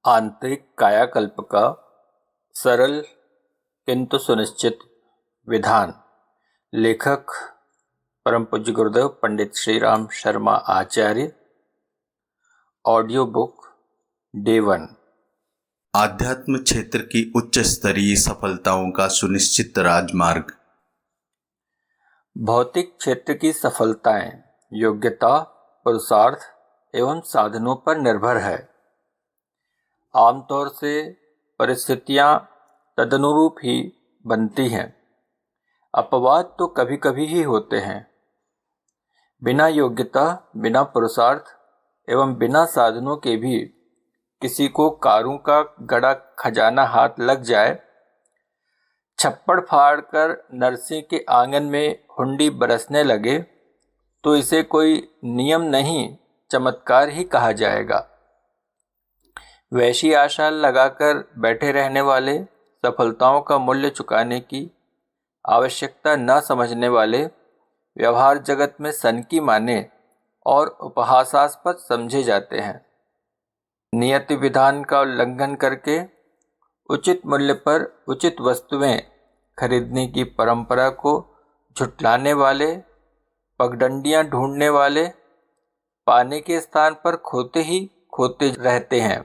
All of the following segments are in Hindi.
आंतरिक कायाकल्प का सरल किंतु सुनिश्चित विधान। लेखक परम पूज्य गुरुदेव Pandit Shri Ram Sharma Acharya. Audio book day 1। आध्यात्म क्षेत्र की उच्च स्तरीय सफलताओं का सुनिश्चित राजमार्ग। भौतिक क्षेत्र की सफलताएं योग्यता, पुरुषार्थ एवं साधनों पर निर्भर है। आमतौर से परिस्थितियां तदनुरूप ही बनती हैं। अपवाद तो कभी कभी ही होते हैं। बिना योग्यता, बिना पुरुषार्थ एवं बिना साधनों के भी किसी को कारों का गड़ा खजाना हाथ लग जाए, छप्पड़ फाड़कर नरसिंह के आंगन में हुंडी बरसने लगे, तो इसे कोई नियम नहीं, चमत्कार ही कहा जाएगा। वैसी आशा लगाकर बैठे रहने वाले, सफलताओं का मूल्य चुकाने की आवश्यकता न समझने वाले व्यवहार जगत में सनकी माने और उपहासास्पद समझे जाते हैं। नियति विधान का उल्लंघन करके उचित मूल्य पर उचित वस्तुएं खरीदने की परंपरा को झुठलाने वाले, पगडंडियां ढूंढने वाले पाने के स्थान पर खोते ही खोते रहते हैं।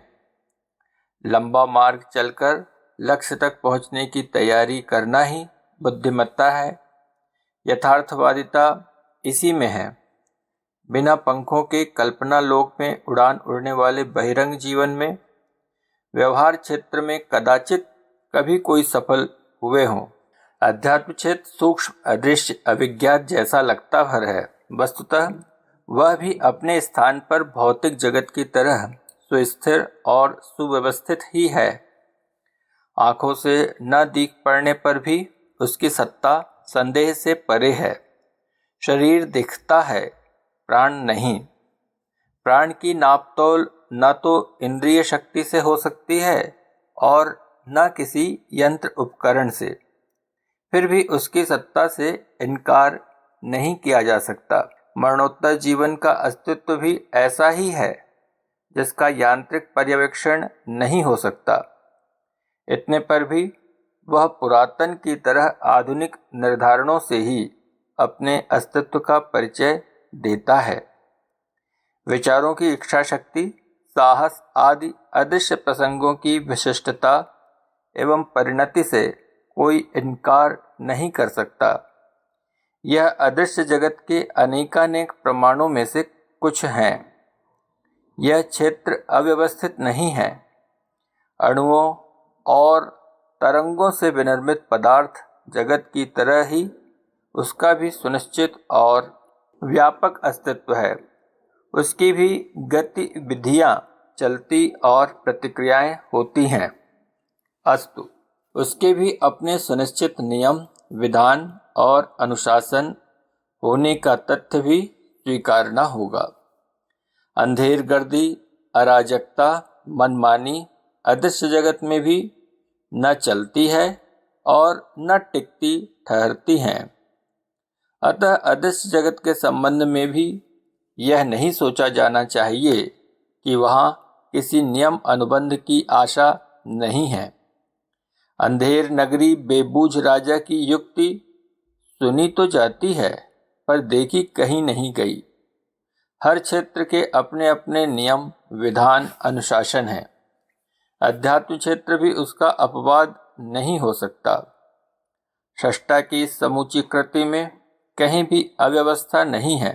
लंबा मार्ग चलकर लक्ष्य तक पहुंचने की तैयारी करना ही बुद्धिमत्ता है। यथार्थवादिता इसी में है। बिना पंखों के कल्पना लोक में उड़ान उड़ने वाले बहिरंग जीवन में व्यवहार क्षेत्र में कदाचित कभी कोई सफल हुए हों। अध्यात्म क्षेत्र सूक्ष्म, अदृश्य, अविज्ञात जैसा लगता भर है, वस्तुतः वह भी अपने स्थान पर भौतिक जगत की तरह सुस्थिर और सुव्यवस्थित ही है। आंखों से न दिख पड़ने पर भी उसकी सत्ता संदेह से परे है। शरीर दिखता है, प्राण नहीं। प्राण की नापतोल न तो इंद्रिय शक्ति से हो सकती है और न किसी यंत्र उपकरण से। फिर भी उसकी सत्ता से इनकार नहीं किया जा सकता। मरणोत्तर जीवन का अस्तित्व भी ऐसा ही है जिसका यांत्रिक पर्यवेक्षण नहीं हो सकता। इतने पर भी वह पुरातन की तरह आधुनिक निर्धारणों से ही अपने अस्तित्व का परिचय देता है। विचारों की इच्छा शक्ति, साहस आदि अदृश्य प्रसंगों की विशिष्टता एवं परिणति से कोई इनकार नहीं कर सकता। यह अदृश्य जगत के अनेकानेक प्रमाणों में से कुछ हैं। यह क्षेत्र अव्यवस्थित नहीं है। अणुओं और तरंगों से विनिर्मित पदार्थ जगत की तरह ही उसका भी सुनिश्चित और व्यापक अस्तित्व है। उसकी भी गतिविधियां चलती और प्रतिक्रियाएं होती हैं। अस्तु, उसके भी अपने सुनिश्चित नियम, विधान और अनुशासन होने का तथ्य भी स्वीकारना होगा। अंधेरगर्दी, अराजकता, मनमानी अदृश्य जगत में भी न चलती है और न टिकती ठहरती हैं। अतः अदृश्य जगत के संबंध में भी यह नहीं सोचा जाना चाहिए कि वहाँ किसी नियम अनुबंध की आशा नहीं है। अंधेर नगरी बेबूझ राजा की युक्ति सुनी तो जाती है, पर देखी कहीं नहीं गई। हर क्षेत्र के अपने अपने नियम, विधान, अनुशासन हैं। अध्यात्म क्षेत्र भी उसका अपवाद नहीं हो सकता। सृष्टा की समूची कृति में कहीं भी अव्यवस्था नहीं है।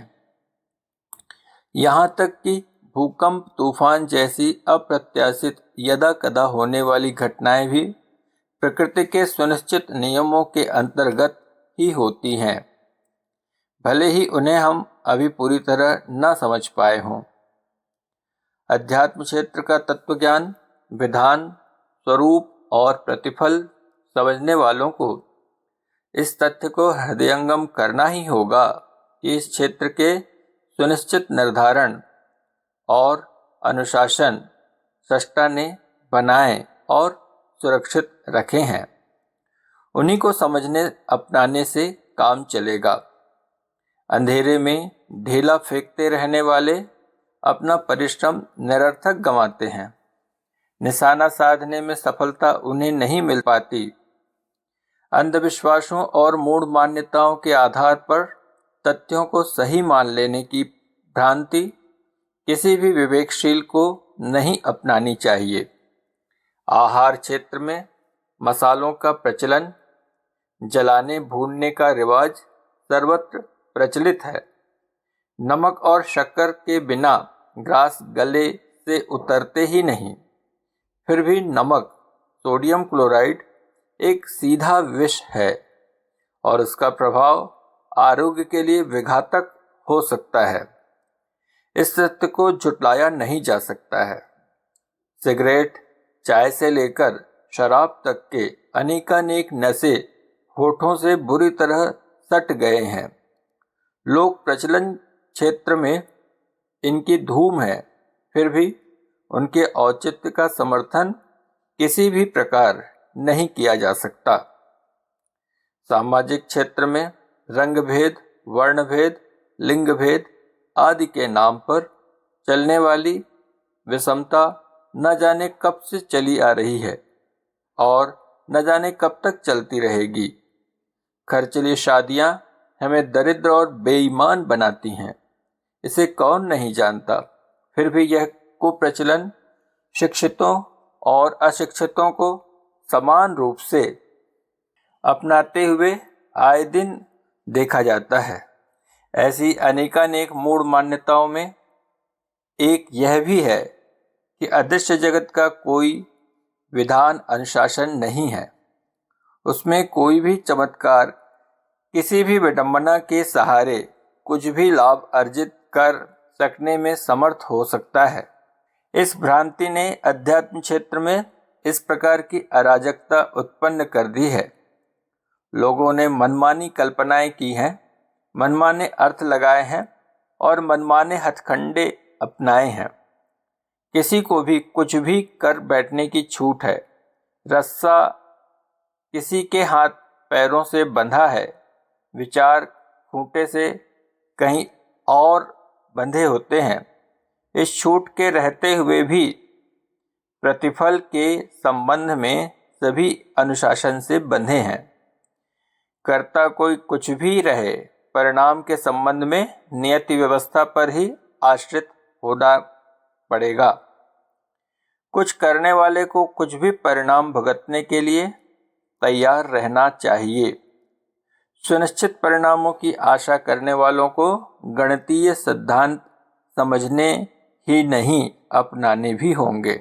यहाँ तक कि भूकंप, तूफान जैसी अप्रत्याशित यदा कदा होने वाली घटनाएं भी प्रकृति के सुनिश्चित नियमों के अंतर्गत ही होती हैं, भले ही उन्हें हम अभी पूरी तरह न समझ पाए हों। अध्यात्म क्षेत्र का तत्वज्ञान, विधान, स्वरूप और प्रतिफल समझने वालों को इस तथ्य को हृदयंगम करना ही होगा कि इस क्षेत्र के सुनिश्चित निर्धारण और अनुशासन सृष्टा ने बनाए और सुरक्षित रखे हैं। उन्हीं को समझने अपनाने से काम चलेगा। अंधेरे में ढेला फेंकते रहने वाले अपना परिश्रम निरर्थक गंवाते हैं। निशाना साधने में सफलता उन्हें नहीं मिल पाती। अंधविश्वासों और मूढ़ मान्यताओं के आधार पर तथ्यों को सही मान लेने की भ्रांति किसी भी विवेकशील को नहीं अपनानी चाहिए। आहार क्षेत्र में मसालों का प्रचलन, जलाने भूनने का रिवाज सर्वत्र प्रचलित है। नमक और शक्कर के बिना ग्रास गले से उतरते ही नहीं। फिर भी नमक, सोडियम क्लोराइड एक सीधा विष है और उसका प्रभाव आरोग्य के लिए विघातक हो सकता है। इस सत्य को झुटलाया नहीं जा सकता है। सिगरेट, चाय से लेकर शराब तक के अनेकानेक नशे होठों से बुरी तरह सट गए हैं। लोक प्रचलन क्षेत्र में इनकी धूम है, फिर भी उनके औचित्य का समर्थन किसी भी प्रकार नहीं किया जा सकता। सामाजिक क्षेत्र में रंग भेद, वर्ण भेद, लिंग भेद आदि के नाम पर चलने वाली विषमता न जाने कब से चली आ रही है और न जाने कब तक चलती रहेगी। खर्चीली शादियां हमें दरिद्र और बेईमान बनाती हैं, इसे कौन नहीं जानता। फिर भी यह कुप्रचलन शिक्षितों और अशिक्षितों को समान रूप से अपनाते हुए आए दिन देखा जाता है। ऐसी अनेकानेक मूढ़ मान्यताओं में एक यह भी है कि अदृश्य जगत का कोई विधान अनुशासन नहीं है। उसमें कोई भी चमत्कार, किसी भी विडंबना के सहारे कुछ भी लाभ अर्जित कर सकने में समर्थ हो सकता है। इस भ्रांति ने अध्यात्म क्षेत्र में इस प्रकार की अराजकता उत्पन्न कर दी है। लोगों ने मनमानी कल्पनाएं की हैं, मनमाने अर्थ लगाए हैं और मनमाने हथकंडे अपनाए हैं। किसी को भी कुछ भी कर बैठने की छूट है। रस्सा किसी के हाथ पैरों से बंधा है, विचार खूंटे से कहीं और बंधे होते हैं। इस छूट के रहते हुए भी प्रतिफल के संबंध में सभी अनुशासन से बंधे हैं। कर्ता कोई कुछ भी रहे, परिणाम के संबंध में नियति व्यवस्था पर ही आश्रित होना पड़ेगा। कुछ करने वाले को कुछ भी परिणाम भुगतने के लिए तैयार रहना चाहिए। सुनिश्चित परिणामों की आशा करने वालों को गणितीय सिद्धांत समझने ही नहीं, अपनाने भी होंगे।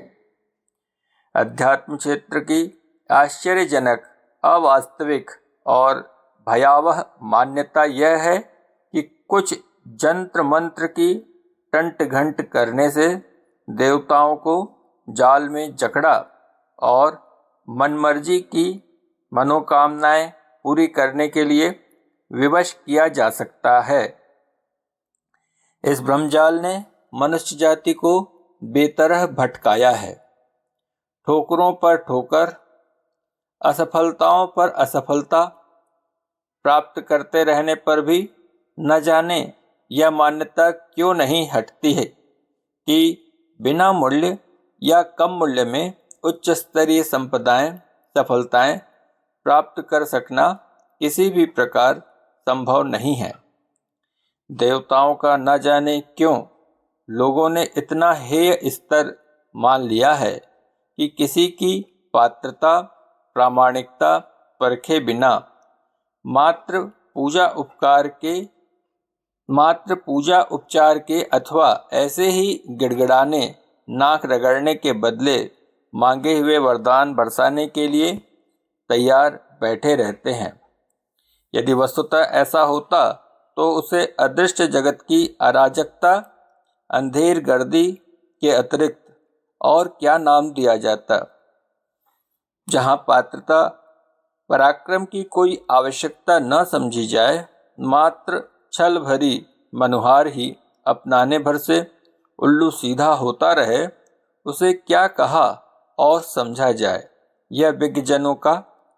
अध्यात्म क्षेत्र की आश्चर्यजनक, अवास्तविक और भयावह मान्यता यह है कि कुछ जंत्र मंत्र की टंट घंट करने से देवताओं को जाल में जकड़ा और मनमर्जी की मनोकामनाएं पूरी करने के लिए विवश किया जा सकता है। इस भ्रमजाल ने मनुष्य जाति को बेतरह भटकाया है। ठोकरों पर ठोकर, असफलताओं पर असफलता प्राप्त करते रहने पर भी न जाने यह मान्यता क्यों नहीं हटती है कि बिना मूल्य या कम मूल्य में उच्च स्तरीय संपदाएं, सफलताएं प्राप्त कर सकना किसी भी प्रकार संभव नहीं है। देवताओं का न जाने क्यों लोगों ने इतना हेय स्तर मान लिया है कि किसी की पात्रता, प्रामाणिकता परखे बिना मात्र पूजा उपचार के अथवा ऐसे ही गिड़गिड़ाने, नाक रगड़ने के बदले मांगे हुए वरदान बरसाने के लिए तैयार बैठे रहते हैं। यदि वस्तुतः ऐसा होता तो उसे अदृश्य जगत की अराजकता, अंधेर गर्दी के अतिरिक्त और क्या नाम दिया जाता। जहाँ पात्रता, पराक्रम की कोई आवश्यकता न समझी जाए, मात्र छल भरी मनुहार ही अपनाने भर से उल्लू सीधा होता रहे, उसे क्या कहा और समझा जाए, यह विज्ञजनों का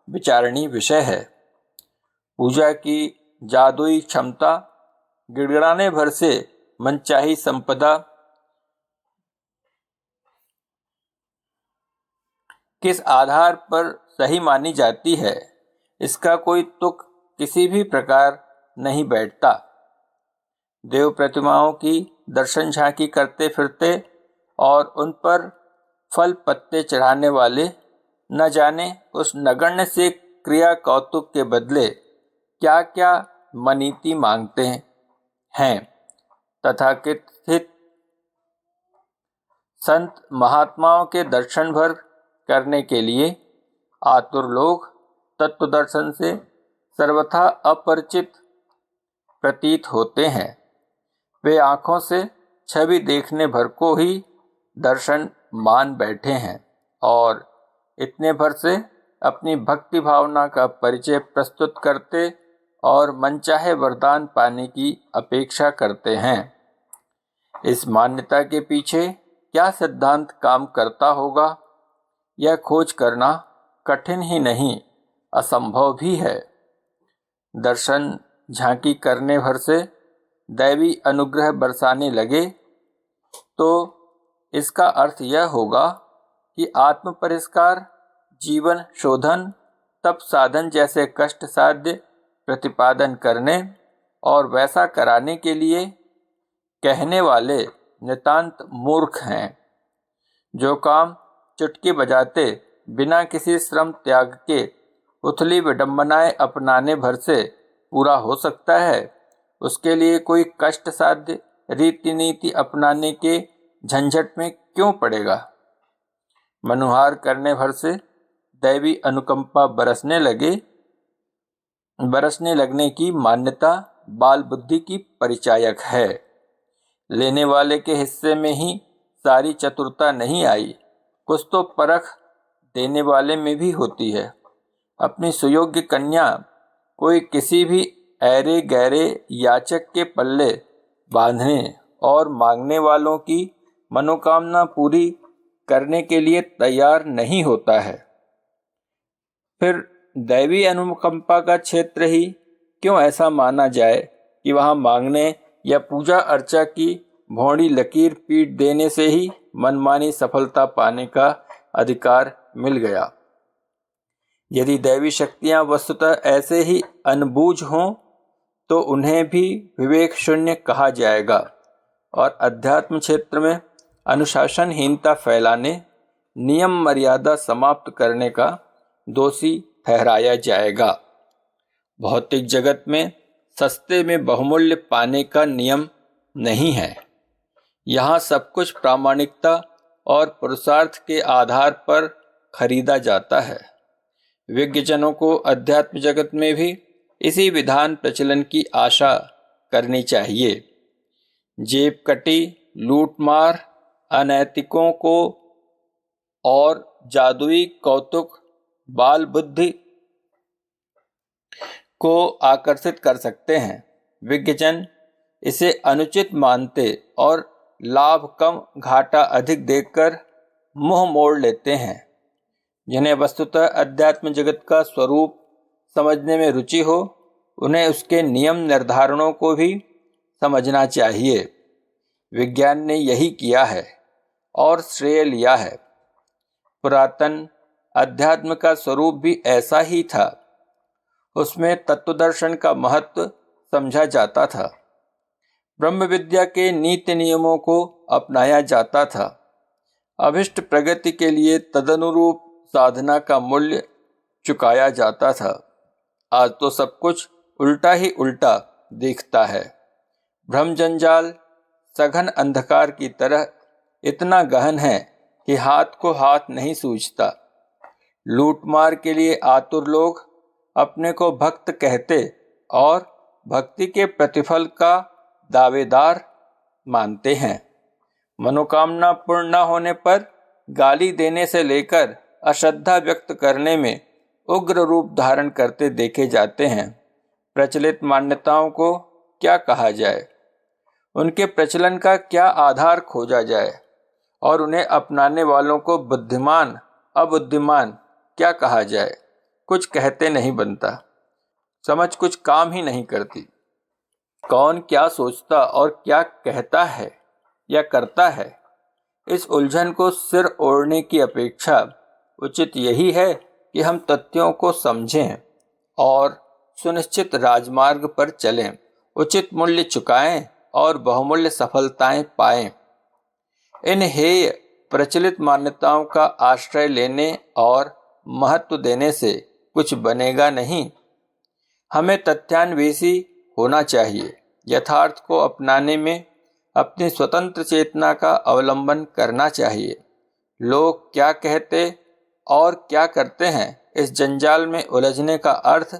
विचारणीय विषय है। पूजा की जादुई क्षमता, गिड़गिड़ाने भर से मनचाही संपदा, किस आधार पर सही मानी जाती है, इसका कोई तुक किसी भी प्रकार नहीं बैठता। देव प्रतिमाओं की दर्शन झांकी करते फिरते और उन पर फल पत्ते चढ़ाने वाले न जाने उस नगण्य से क्रिया कौतुक के बदले क्या क्या मनीति मांगते हैं। तथाकथित संत महात्माओं के दर्शन भर करने के लिए आतुर लोग तत्व दर्शन से सर्वथा अपरिचित प्रतीत होते हैं। वे आँखों से छवि देखने भर को ही दर्शन मान बैठे हैं और इतने भर से अपनी भक्ति भावना का परिचय प्रस्तुत करते और मनचाहे वरदान पाने की अपेक्षा करते हैं। इस मान्यता के पीछे क्या सिद्धांत काम करता होगा, यह खोज करना कठिन ही नहीं असंभव भी है। दर्शन झांकी करने भर से दैवी अनुग्रह बरसाने लगे तो इसका अर्थ यह होगा कि आत्म परिष्कार, जीवन शोधन, तप साधन जैसे कष्ट साध्य प्रतिपादन करने और वैसा कराने के लिए कहने वाले नितांत मूर्ख हैं। जो काम चुटकी बजाते बिना किसी श्रम त्याग के उथली विडंबनाएं अपनाने भर से पूरा हो सकता है, उसके लिए कोई कष्ट साध्य रीति नीति अपनाने के झंझट में क्यों पड़ेगा। मनुहार करने भर से दैवी अनुकंपा बरसने लगने की मान्यता बाल बुद्धि की परिचायक है। लेने वाले के हिस्से में ही सारी चतुरता नहीं आई, कुछ तो परख देने वाले में भी होती है। अपनी सुयोग्य कन्या कोई किसी भी ऐरे गहरे याचक के पल्ले बांधने और मांगने वालों की मनोकामना पूरी करने के लिए तैयार नहीं होता है। फिर दैवी अनुकंपा का क्षेत्र ही क्यों ऐसा माना जाए कि वहाँ मांगने या पूजा अर्चा की भौड़ी लकीर पीट देने से ही मनमानी सफलता पाने का अधिकार मिल गया। यदि दैवी शक्तियाँ वस्तुतः ऐसे ही अनबूझ हों तो उन्हें भी विवेक शून्य कहा जाएगा और अध्यात्म क्षेत्र में अनुशासनहीनता फैलाने, नियम मर्यादा समाप्त करने का दोषी ठहराया जाएगा। भौतिक जगत में सस्ते में बहुमूल्य पाने का नियम नहीं है। यहाँ सब कुछ प्रामाणिकता और पुरुषार्थ के आधार पर खरीदा जाता है। विज्ञजनों को अध्यात्म जगत में भी इसी विधान प्रचलन की आशा करनी चाहिए। जेब कटी, लूटमार, अनैतिकों को और जादुई कौतुक बाल बुद्धि को आकर्षित कर सकते हैं। विज्ञजन इसे अनुचित मानते और लाभ कम घाटा अधिक देखकर मुंह मोड़ लेते हैं। जिन्हें वस्तुतः अध्यात्म जगत का स्वरूप समझने में रुचि हो, उन्हें उसके नियम निर्धारणों को भी समझना चाहिए। विज्ञान ने यही किया है और श्रेय लिया है। पुरातन अध्यात्म का स्वरूप भी ऐसा ही था। उसमें तत्वदर्शन का महत्व समझा जाता था। ब्रह्म विद्या के नीति नियमों को अपनाया जाता था। अभिष्ट प्रगति के लिए तदनुरूप साधना का मूल्य चुकाया जाता था। आज तो सब कुछ उल्टा ही उल्टा दिखता है। भ्रम जंजाल सघन अंधकार की तरह इतना गहन है कि हाथ को हाथ नहीं सूझता। लूटमार के लिए आतुर लोग अपने को भक्त कहते और भक्ति के प्रतिफल का दावेदार मानते हैं। मनोकामना पूर्ण न होने पर गाली देने से लेकर अश्रद्धा व्यक्त करने में उग्र रूप धारण करते देखे जाते हैं। प्रचलित मान्यताओं को क्या कहा जाए, उनके प्रचलन का क्या आधार खोजा जाए और उन्हें अपनाने वालों को बुद्धिमान अबुद्धिमान क्या कहा जाए। कुछ कहते नहीं बनता, समझ कुछ काम ही नहीं करती। कौन क्या सोचता और क्या कहता है या करता है, इस उलझन को सिर ओढ़ने की अपेक्षा उचित यही है कि हम तथ्यों को समझें और सुनिश्चित राजमार्ग पर चलें, उचित मूल्य चुकाएं और बहुमूल्य सफलताएं पाएं। इन हेय प्रचलित मान्यताओं का आश्रय लेने और महत्व देने से कुछ बनेगा नहीं। हमें तथ्यान्वेषी होना चाहिए, यथार्थ को अपनाने में अपनी स्वतंत्र चेतना का अवलंबन करना चाहिए। लोग क्या कहते और क्या करते हैं, इस जंजाल में उलझने का अर्थ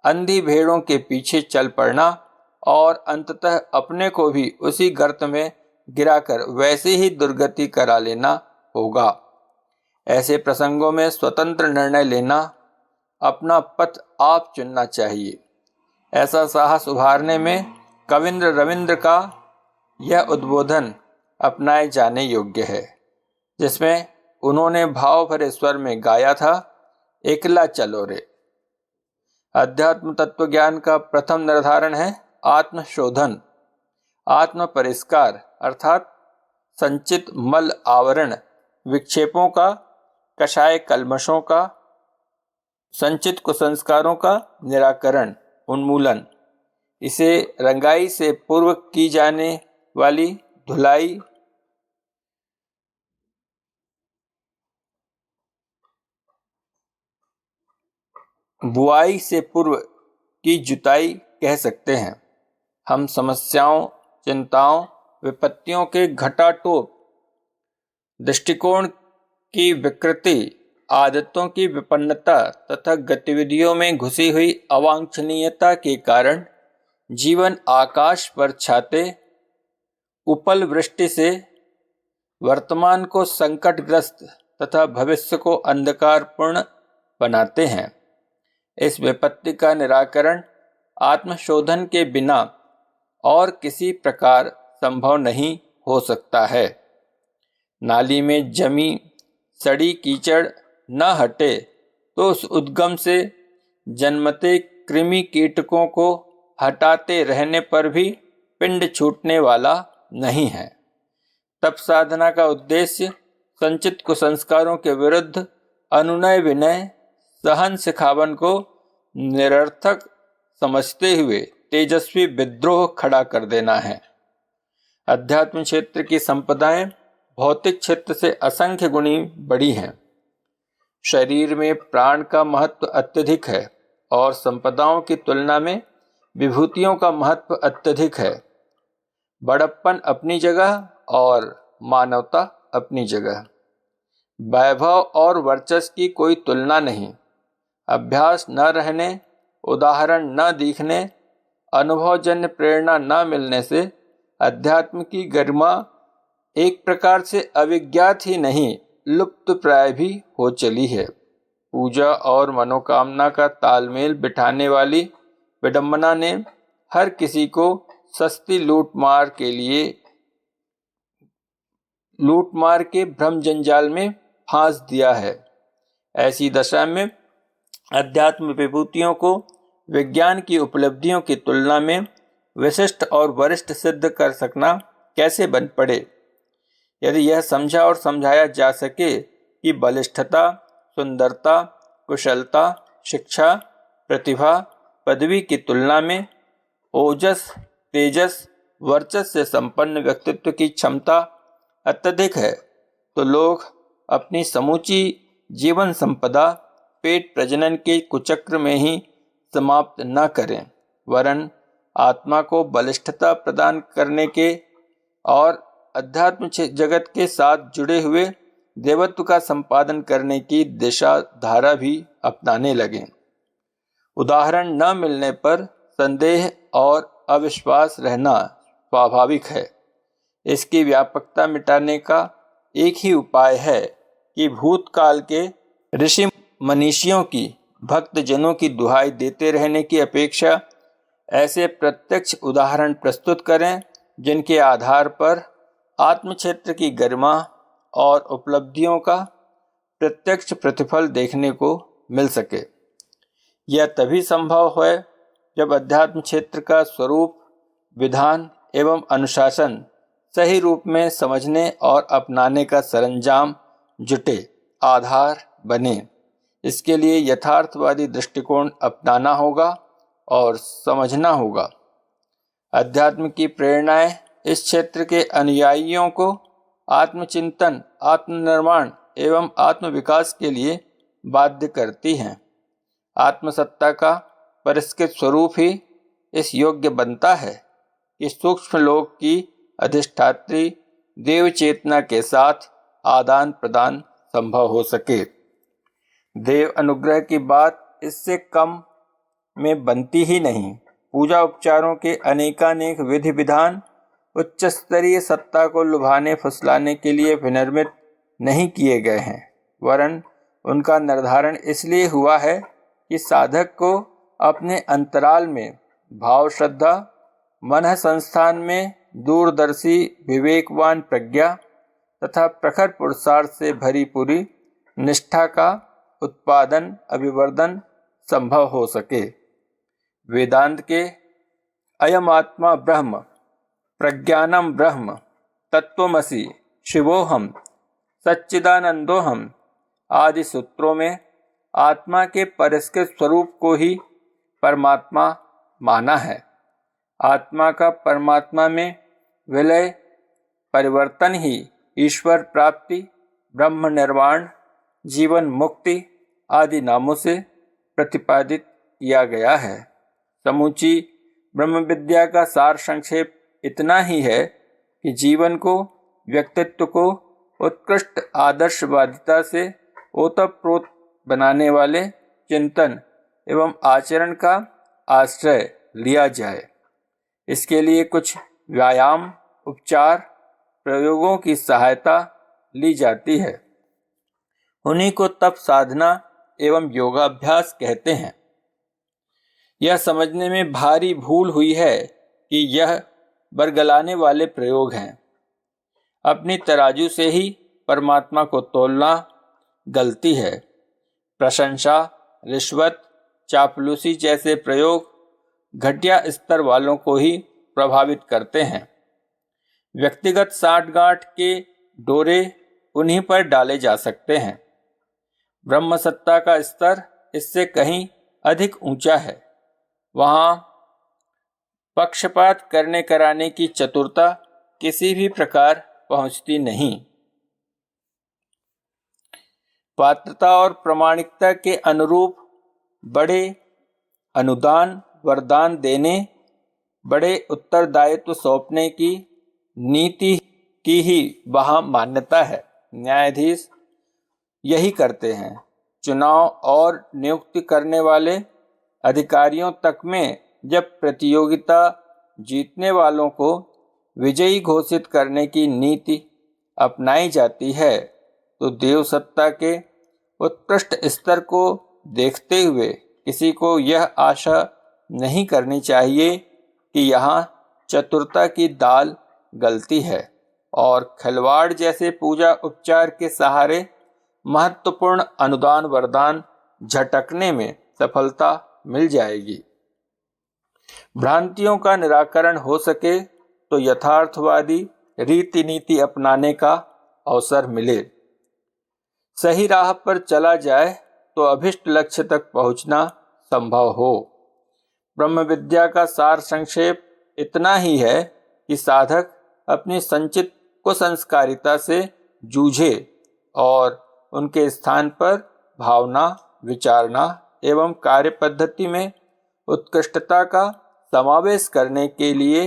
अंधी भेड़ों के पीछे चल पड़ना और अंततः अपने को भी उसी गर्त में गिराकर वैसी ही दुर्गति करा लेना होगा। ऐसे प्रसंगों में स्वतंत्र निर्णय लेना, अपना पथ आप चुनना चाहिए। ऐसा साहस उभारने में कविंद्र रविंद्र का यह उद्बोधन अपनाए जाने योग्य है, जिसमें उन्होंने भाव भरे स्वर में गाया था, एकला चलो रे। अध्यात्म तत्व ज्ञान का प्रथम निर्धारण है आत्मशोधन, आत्म परिष्कार अर्थात संचित मल आवरण, विक्षेपों का, कषाय कल्मशों का, संचित कुसंस्कारों का निराकरण, उन्मूलन। इसे रंगाई से पूर्व की जाने वाली धुलाई, बुआई से पूर्व की जुताई कह सकते हैं। हम समस्याओं, चिंताओं, विपत्तियों के घटाटोप दृष्टिकोण की विकृति, आदतों की विपन्नता तथा गतिविधियों में घुसी हुई अवांछनीयता के कारण जीवन आकाश पर छाते उपल वृष्टि से वर्तमान को संकटग्रस्त तथा भविष्य को अंधकारपूर्ण बनाते हैं। इस विपत्ति का निराकरण आत्मशोधन के बिना और किसी प्रकार संभव नहीं हो सकता है। नाली में जमी सड़ी कीचड़ न हटे तो उस उद्गम से जन्मते कृमि कीटकों को हटाते रहने पर भी पिंड छूटने वाला नहीं है। तप साधना का उद्देश्य संचित कुसंस्कारों के विरुद्ध अनुनय विनय सहन सिखावन को निरर्थक समझते हुए तेजस्वी विद्रोह खड़ा कर देना है। अध्यात्म क्षेत्र की संपदाएं भौतिक क्षेत्र से असंख्य गुणी बड़ी हैं। शरीर में प्राण का महत्व अत्यधिक है और संपदाओं की तुलना में विभूतियों का महत्व अत्यधिक है। बड़प्पन अपनी जगह और मानवता अपनी जगह। वैभव और वर्चस्व की कोई तुलना नहीं। अभ्यास न रहने, उदाहरण न दिखने, अनुभवजन्य प्रेरणा न मिलने से अध्यात्म की गरिमा एक प्रकार से अविज्ञात ही नहीं, लुप्त प्राय भी हो चली है। पूजा और मनोकामना का तालमेल बिठाने वाली विडंबना ने हर किसी को सस्ती लूटमार के भ्रम जंजाल में फांस दिया है। ऐसी दशा में अध्यात्म विभूतियों को विज्ञान की उपलब्धियों की तुलना में विशिष्ट और वरिष्ठ सिद्ध कर सकना कैसे बन पड़े। यदि यह समझा और समझाया जा सके कि बलिष्ठता, सुंदरता, कुशलता, शिक्षा, प्रतिभा, पदवी की तुलना में ओजस, तेजस, वर्चस्व से संपन्न व्यक्तित्व की क्षमता अत्यधिक है, तो लोग अपनी समूची जीवन संपदा पेट प्रजनन के कुचक्र में ही समाप्त न करें, वरन आत्मा को बलिष्ठता प्रदान करने के और अध्यात्म जगत के साथ जुड़े हुए देवत्व का संपादन करने की दिशा धारा भी अपनाने लगें। उदाहरण न मिलने पर संदेह और अविश्वास रहना स्वाभाविक है। इसकी व्यापकता मिटाने का एक ही उपाय है कि भूतकाल के ऋषि मनीषियों की, भक्त जनों की दुहाई देते रहने की अपेक्षा ऐसे प्रत्यक्ष उदाहरण प्रस्तुत करें जिनके आधार पर आत्मक्षेत्र की गरिमा और उपलब्धियों का प्रत्यक्ष प्रतिफल देखने को मिल सके। यह तभी संभव है जब अध्यात्म क्षेत्र का स्वरूप, विधान एवं अनुशासन सही रूप में समझने और अपनाने का सरंजाम जुटे, आधार बने। इसके लिए यथार्थवादी दृष्टिकोण अपनाना होगा और समझना होगा। अध्यात्म की प्रेरणाएं इस क्षेत्र के अनुयायियों को आत्मचिंतन, आत्मनिर्माण एवं आत्मविकास के लिए बाध्य करती हैं। आत्मसत्ता का परिष्कृत स्वरूप ही इस योग्य बनता है कि सूक्ष्म लोक की अधिष्ठात्री देव चेतना के साथ आदान प्रदान संभव हो सके। देव अनुग्रह की बात इससे कम में बनती ही नहीं। पूजा उपचारों के अनेकानेक विधि विधान उच्च स्तरीय सत्ता को लुभाने फुसलाने के लिए विनिर्मित नहीं किए गए हैं, वरन उनका निर्धारण इसलिए हुआ है कि साधक को अपने अंतराल में भाव श्रद्धा, मन संस्थान में दूरदर्शी विवेकवान प्रज्ञा तथा प्रखर पुरुषार्थ से भरी पूरी निष्ठा का उत्पादन अभिवर्धन संभव हो सके। वेदांत के अयम आत्मा ब्रह्म, प्रज्ञानम ब्रह्म, तत्वमसि, शिवोहम, सच्चिदानंदोहम आदि सूत्रों में आत्मा के परिष्कृत स्वरूप को ही परमात्मा माना है। आत्मा का परमात्मा में विलय परिवर्तन ही ईश्वर प्राप्ति, ब्रह्म निर्वाण, जीवन मुक्ति आदि नामों से प्रतिपादित किया गया है। समूची ब्रह्म विद्या का सार संक्षेप इतना ही है कि जीवन को, व्यक्तित्व को उत्कृष्ट आदर्शवादिता से ओतप्रोत बनाने वाले चिंतन एवं आचरण का आश्रय लिया जाए। इसके लिए कुछ व्यायाम, उपचार, प्रयोगों की सहायता ली जाती है। उन्हीं को तप साधना एवं योगाभ्यास कहते हैं। यह समझने में भारी भूल हुई है कि यह बरगलाने वाले प्रयोग हैं। अपनी तराजू से ही परमात्मा को तोलना गलती है। प्रशंसा, रिश्वत, चापलूसी जैसे प्रयोग घटिया स्तर वालों को ही प्रभावित करते हैं। व्यक्तिगत साठगांठ के डोरे उन्हीं पर डाले जा सकते हैं। ब्रह्म सत्ता का स्तर इससे कहीं अधिक ऊंचा है। वहाँ पक्षपात करने कराने की चतुरता किसी भी प्रकार पहुँचती नहीं। पात्रता और प्रामाणिकता के अनुरूप बड़े अनुदान वरदान देने, बड़े उत्तरदायित्व सौंपने की नीति की ही वहाँ मान्यता है। न्यायाधीश यही करते हैं। चुनाव और नियुक्ति करने वाले अधिकारियों तक में जब प्रतियोगिता जीतने वालों को विजयी घोषित करने की नीति अपनाई जाती है, तो देव सत्ता के उत्कृष्ट स्तर को देखते हुए किसी को यह आशा नहीं करनी चाहिए कि यहाँ चतुरता की दाल गलती है और खिलवाड़ जैसे पूजा उपचार के सहारे महत्वपूर्ण अनुदान वरदान झटकने में सफलता मिल जाएगी। भ्रांतियों का निराकरण हो सके तो यथार्थवादी रीति नीति अपनाने का अवसर मिले। सही राह पर चला जाए तो अभिष्ट लक्ष्य तक पहुंचना संभव हो। ब्रह्म विद्या का सार संक्षेप इतना ही है कि साधक अपनी संचित कुसंस्कारिता से जूझे और उनके स्थान पर भावना, विचारना एवं कार्य पद्धति में उत्कृष्टता का समावेश करने के लिए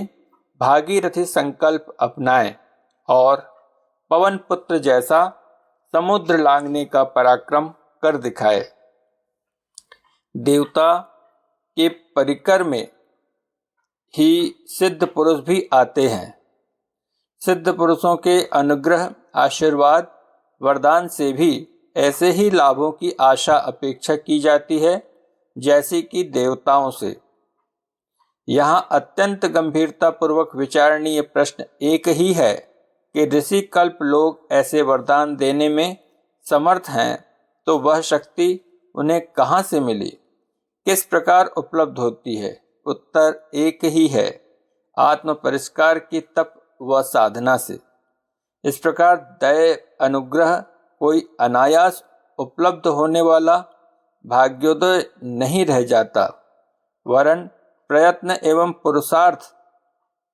भागीरथी संकल्प अपनाएं और पवन पुत्र जैसा समुद्र लांघने का पराक्रम कर दिखाए। देवता के परिकर में ही सिद्ध पुरुष भी आते हैं। सिद्ध पुरुषों के अनुग्रह, आशीर्वाद, वरदान से भी ऐसे ही लाभों की आशा अपेक्षा की जाती है जैसी कि देवताओं से। यहाँ अत्यंत गंभीरता पूर्वक विचारणीय प्रश्न एक ही है कि ऋषि कल्प लोग ऐसे वरदान देने में समर्थ हैं, तो वह शक्ति उन्हें कहाँ से मिली, किस प्रकार उपलब्ध होती है? उत्तर एक ही है, आत्म परिष्कार की तप व साधना से। इस प्रकार दया अनुग्रह कोई अनायास उपलब्ध होने वाला भाग्योदय नहीं रह जाता, वरन प्रयत्न एवं पुरुषार्थ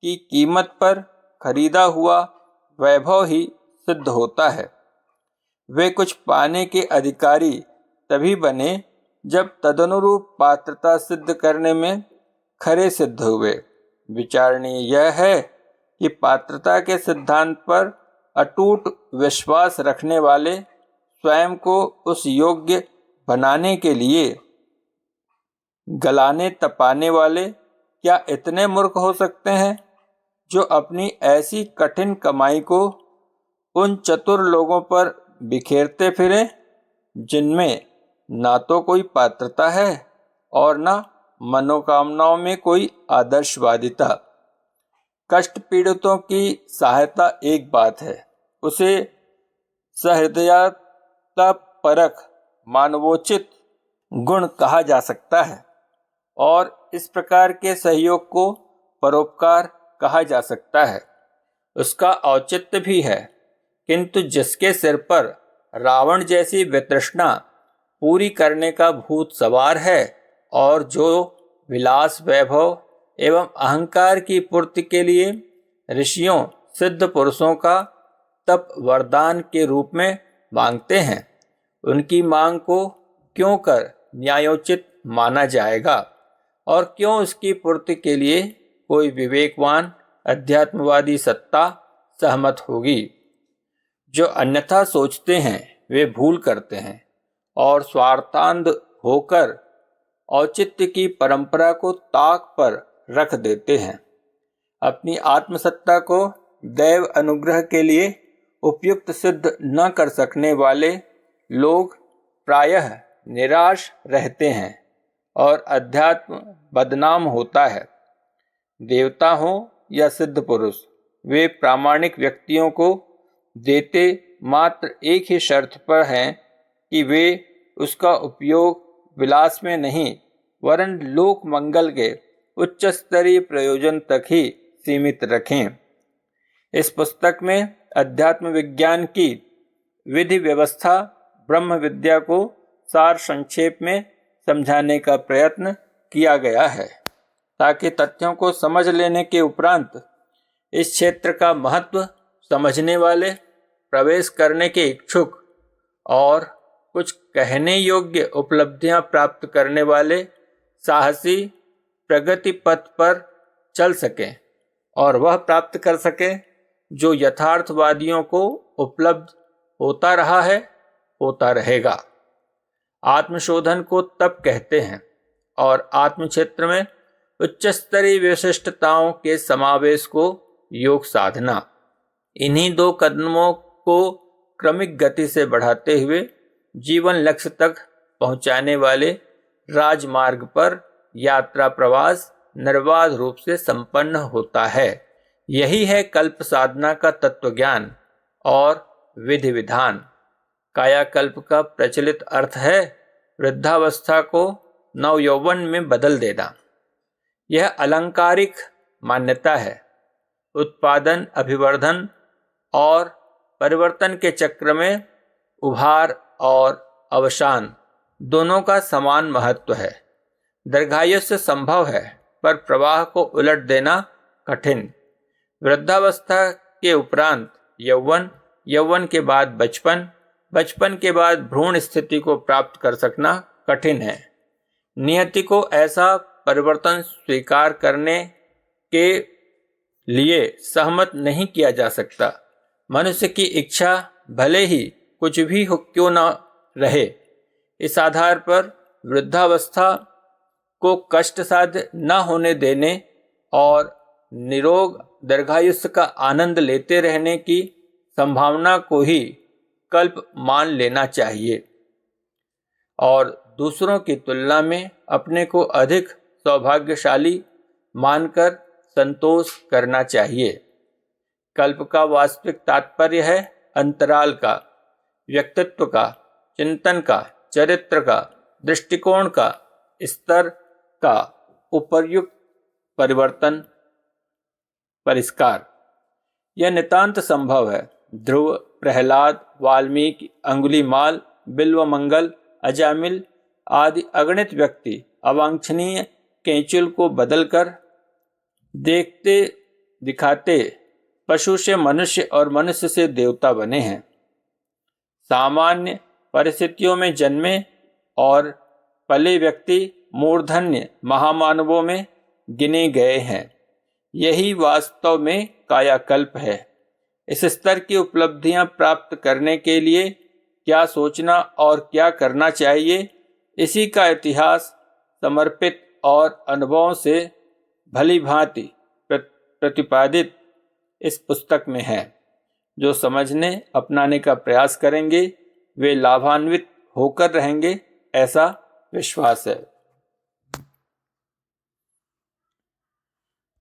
की कीमत पर खरीदा हुआ वैभव ही सिद्ध होता है। वे कुछ पाने के अधिकारी तभी बने जब तदनुरूप पात्रता सिद्ध करने में खरे सिद्ध हुए। विचारणीय यह है कि पात्रता के सिद्धांत पर अटूट विश्वास रखने वाले स्वयं को उस योग्य बनाने के लिए गलाने तपाने वाले क्या इतने मूर्ख हो सकते हैं, जो अपनी ऐसी कठिन कमाई को उन चतुर लोगों पर बिखेरते फिरें जिनमें ना तो कोई पात्रता है और ना मनोकामनाओं में कोई आदर्शवादिता। कष्ट पीड़ितों की सहायता एक बात है, उसे सहृदयता परख मानवोचित गुण कहा जा सकता है और इस प्रकार के सहयोग को परोपकार कहा जा सकता है। उसका औचित्य भी है, किंतु जिसके सिर पर रावण जैसी वितृष्णा पूरी करने का भूत सवार है और जो विलास वैभव एवं अहंकार की पूर्ति के लिए ऋषियों सिद्ध पुरुषों का तप वरदान के रूप में मांगते हैं, उनकी मांग को क्यों कर न्यायोचित माना जाएगा और क्यों उसकी पूर्ति के लिए कोई विवेकवान अध्यात्मवादी सत्ता सहमत होगी। जो अन्यथा सोचते हैं वे भूल करते हैं और स्वार्थांध होकर औचित्य की परंपरा को ताक पर रख देते हैं। अपनी आत्मसत्ता को दैव अनुग्रह के लिए उपयुक्त सिद्ध न कर सकने वाले लोग प्रायः निराश रहते हैं और अध्यात्म बदनाम होता है। देवता हो या सिद्ध पुरुष, वे प्रामाणिक व्यक्तियों को देते मात्र एक ही शर्त पर हैं कि वे उसका उपयोग विलास में नहीं वरन लोक मंगल के उच्च स्तरीय प्रयोजन तक ही सीमित रखें। इस पुस्तक में अध्यात्म विज्ञान की विधि व्यवस्था ब्रह्म विद्या को सार संक्षेप में समझाने का प्रयत्न किया गया है, ताकि तथ्यों को समझ लेने के उपरांत इस क्षेत्र का महत्व समझने वाले, प्रवेश करने के इच्छुक और कुछ कहने योग्य उपलब्धियां प्राप्त करने वाले साहसी प्रगति पथ पर चल सकें और वह प्राप्त कर सकें जो यथार्थवादियों को उपलब्ध होता रहा है, होता रहेगा। आत्मशोधन को तप कहते हैं और आत्म क्षेत्र में उच्च स्तरीय विशिष्टताओं के समावेश को योग साधना। इन्हीं दो कदमों को क्रमिक गति से बढ़ाते हुए जीवन लक्ष्य तक पहुंचाने वाले राजमार्ग पर यात्रा प्रवास निर्बाध रूप से संपन्न होता है। यही है कल्प साधना का तत्वज्ञान और विधि विधान। कायाकल्प का प्रचलित अर्थ है वृद्धावस्था को नवयौवन में बदल देना। यह अलंकारिक मान्यता है। उत्पादन, अभिवर्धन और परिवर्तन के चक्र में उभार और अवसान दोनों का समान महत्व है। दीर्घायुष्य संभव है, पर प्रवाह को उलट देना कठिन। वृद्धावस्था के उपरांत यौवन, यौवन के बाद बचपन, बचपन के बाद भ्रूण स्थिति को प्राप्त कर सकना कठिन है। नियति को ऐसा परिवर्तन स्वीकार करने के लिए सहमत नहीं किया जा सकता। मनुष्य की इच्छा भले ही कुछ भी हो क्यों न रहे, इस आधार पर वृद्धावस्था को कष्ट साध्य न होने देने और निरोग दीर्घायुष्य का आनंद लेते रहने की संभावना को ही कल्प मान लेना चाहिए और दूसरों की तुलना में अपने को अधिक सौभाग्यशाली मानकर संतोष करना चाहिए। कल्प का वास्तविक तात्पर्य है अंतराल का, व्यक्तित्व का, चिंतन का, चरित्र का, दृष्टिकोण का, स्तर का उपर्युक्त परिवर्तन, परिष्कार। यह नितांत संभव है। ध्रुव, प्रहलाद, वाल्मीकि, अंगुलीमाल बिल्वमंगल, अजामिल आदि अगणित व्यक्ति अवांछनीय केंचुल को बदलकर देखते दिखाते पशु से मनुष्य और मनुष्य से देवता बने हैं। सामान्य परिस्थितियों में जन्मे और पले व्यक्ति मूर्धन्य महामानवों में गिने गए हैं। यही वास्तव में कायाकल्प है। इस स्तर की उपलब्धियां प्राप्त करने के लिए क्या सोचना और क्या करना चाहिए, इसी का इतिहास समर्पित और अनुभवों से भली भांति प्रतिपादित इस पुस्तक में है। जो समझने अपनाने का प्रयास करेंगे वे लाभान्वित होकर रहेंगे, ऐसा विश्वास है।